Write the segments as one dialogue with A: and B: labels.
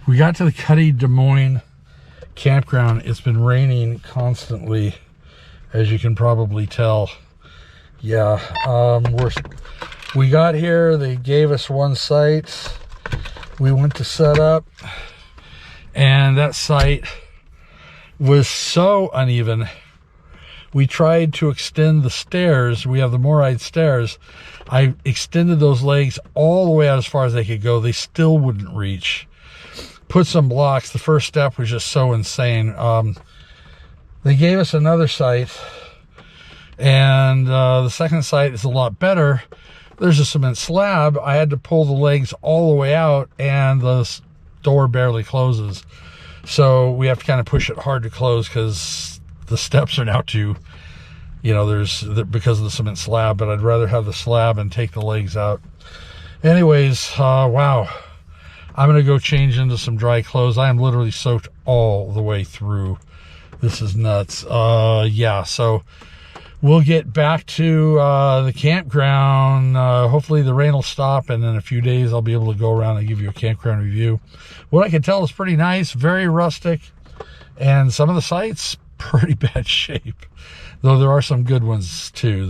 A: We got to the Cutty Des Moines campground. It's been raining constantly, as you can probably tell. Yeah, we got here, they gave us one site. We went to set up, and that site was so uneven. We tried to extend the stairs. We have the Moines stairs. I extended those legs all the way out as far as they could go. They still wouldn't reach. Put some blocks. The first step was just so insane. They gave us another site, and the second site is a lot better. There's a cement slab. I had to pull the legs all the way out, and the door barely closes. So we have to kind of push it hard to close because the steps are now too, you know, because of the cement slab, but I'd rather have the slab and take the legs out. Anyways, wow. I'm going to go change into some dry clothes. I am literally soaked all the way through. This is nuts. Yeah, so we'll get back to the campground. Hopefully the rain will stop, and in a few days I'll be able to go around and give you a campground review. What I can tell is pretty nice, very rustic, and some of the sites pretty bad shape. Though there are some good ones too.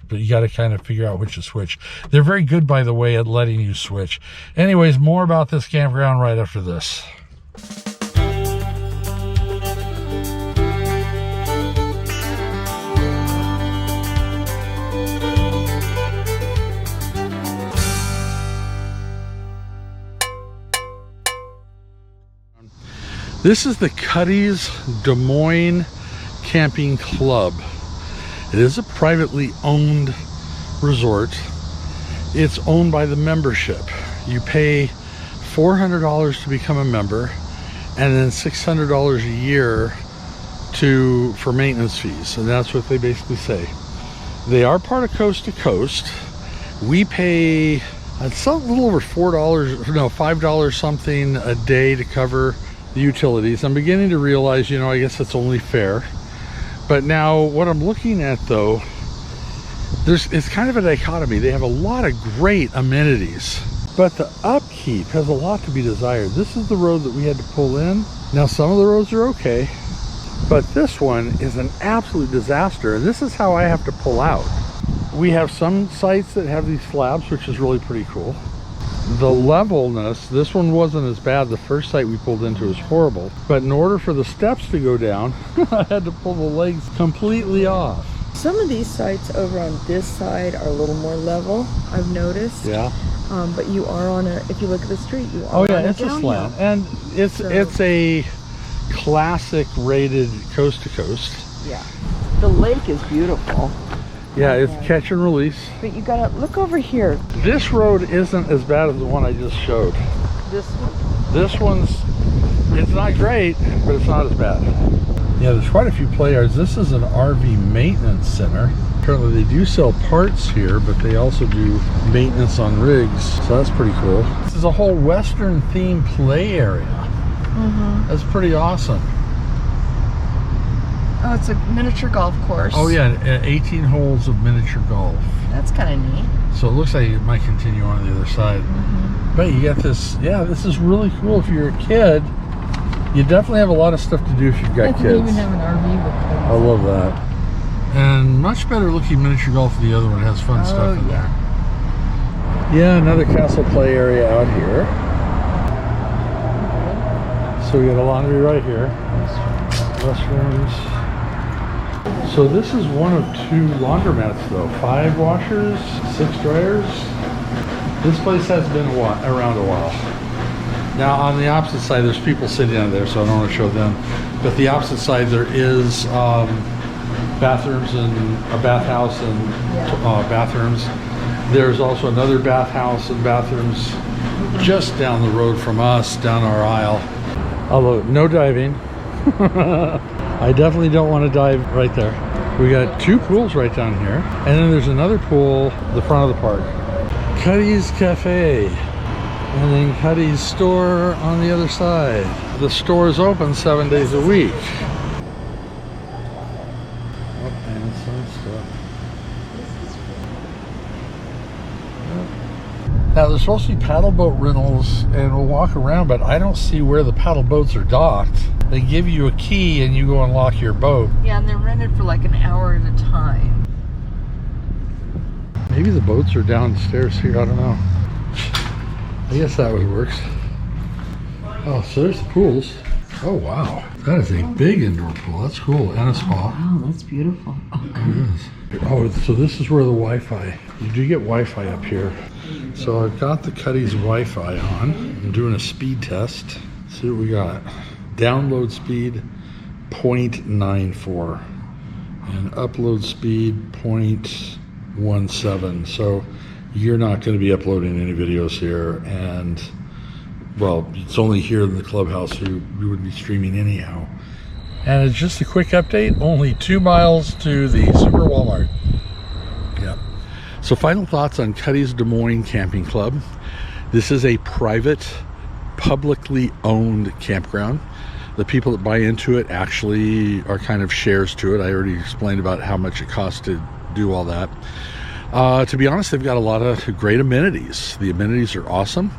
A: But you got to kind of figure out which to switch. They're very good, by the way, at letting you switch. Anyways, more about this campground right after this. This is the Cutty's Des Moines Camping Club. It is a privately owned resort. It's owned by the membership. You pay $400 to become a member, and then $600 a year for maintenance fees, and that's what they basically say. They are part of Coast to Coast. We pay it's a little over $5 something a day to cover the utilities. I'm beginning to realize, you know, I guess it's only fair. But now what I'm looking at, though, it's kind of a dichotomy. They have a lot of great amenities, but the upkeep has a lot to be desired. This is the road that we had to pull in. Now, some of the roads are okay, but this one is an absolute disaster. This is how I have to pull out. We have some sites that have these slabs, which is really pretty cool. The levelness, this one wasn't as bad. The first site we pulled into was horrible, but in order for the steps to go down, I had to pull the legs completely off.
B: Some of these sites over on this side are a little more level, I've noticed.
A: Yeah.
B: But you are on if you look at the street, you are
A: on
B: it's
A: a slant, and it's a classic rated Coast to Coast.
B: Yeah. The lake is beautiful.
A: Yeah, it's catch and release.
B: But you gotta look over here.
A: This road isn't as bad as the one I just showed.
B: This one?
A: This it's not great, but it's not as bad. Yeah, there's quite a few play yards. This is an RV maintenance center. Apparently they do sell parts here, but they also do maintenance on rigs, so that's pretty cool. This is a whole Western themed play area. Mm-hmm. That's pretty awesome.
B: Oh, it's a miniature golf course.
A: Oh yeah, 18 holes of miniature golf.
B: That's kind of neat.
A: So it looks like it might continue on the other side. Mm-hmm. But you got this, yeah, this is really cool if you're a kid. You definitely have a lot of stuff to do if you've got kids.
B: You even have an RV with them.
A: I love that. And much better looking miniature golf than the other one. It has fun stuff in there. Yeah, another castle play area out here. So we got a laundry right here. Restrooms. So this is one of 2 laundromats though. 5 washers, 6 dryers. This place has been around a while. Now on the opposite side, there's people sitting out there, so I don't want to show them. But the opposite side, there is bathrooms and a bathhouse and bathrooms. There's also another bathhouse and bathrooms just down the road from us, down our aisle. Although no diving. I definitely don't want to dive right there. We got 2 pools right down here, and then there's another pool the front of the park. Cutty's Cafe, and then Cutty's store on the other side. The store is open 7 days a week. Oh, and some stuff. Now the there's supposed to be paddle boat rentals, and we'll walk around, but I don't see where the paddle boats are docked. They give you a key and you go unlock your boat.
B: Yeah, and they're rented for like an hour at a time.
A: Maybe the boats are downstairs here, I don't know. I guess that way works. Oh, so there's the pools. Oh wow, that is a big indoor pool. That's cool, and a spa.
B: Wow, that's beautiful.
A: It is. Oh, so this is where the Wi-Fi. You do get Wi-Fi up here. So I've got the Cutty's Wi-Fi on. I'm doing a speed test. Let's see what we got. Download speed 0.94 and upload speed 0.17. So you're not going to be uploading any videos here, and well, it's only here in the clubhouse, so we wouldn't be streaming anyhow. And it's just a quick update, only 2 miles to the Super Walmart. Yeah. So final thoughts on Cutty's Des Moines Camping Club. This is a private, publicly owned campground. The people that buy into it actually are kind of shares to it. I already explained about how much it costs to do all that. To be honest, they've got a lot of great amenities. The amenities are awesome.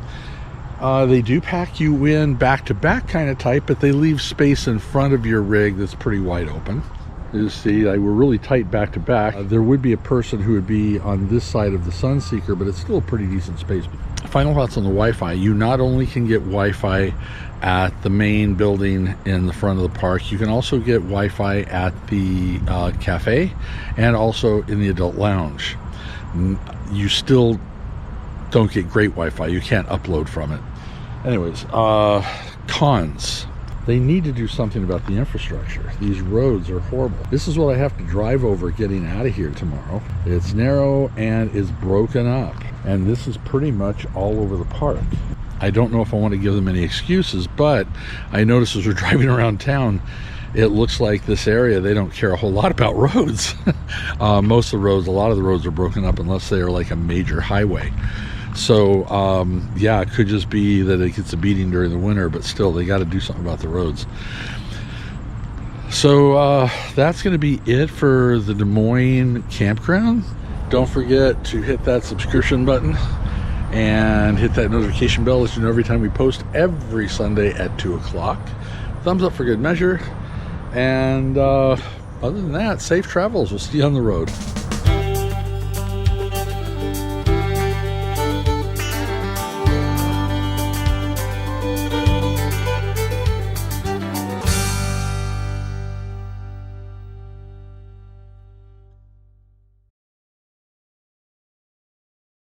A: They do pack you in back-to-back kind of type, but they leave space in front of your rig that's pretty wide open. You see, we're really tight back-to-back. There would be a person who would be on this side of the Sunseeker, but it's still a pretty decent space. Final thoughts on the Wi-Fi. You not only can get Wi-Fi at the main building in the front of the park, you can also get Wi-Fi at the cafe and also in the adult lounge. You still don't get great Wi-Fi. You can't upload from it. Anyways, cons. They need to do something about the infrastructure. These roads are horrible. This is what I have to drive over getting out of here tomorrow. It's narrow and is broken up. And this is pretty much all over the park. I don't know if I want to give them any excuses, but I noticed as we're driving around town, it looks like this area, they don't care a whole lot about roads. Most of the roads, a lot of the roads are broken up unless they are like a major highway. So yeah, it could just be that it gets a beating during the winter, but still they got to do something about the roads. So that's going to be it for the Des Moines campground. Don't forget to hit that subscription button and hit that notification bell so you know every time we post every Sunday at 2 o'clock. Thumbs up for good measure. And other than that, safe travels. We'll see you on the road.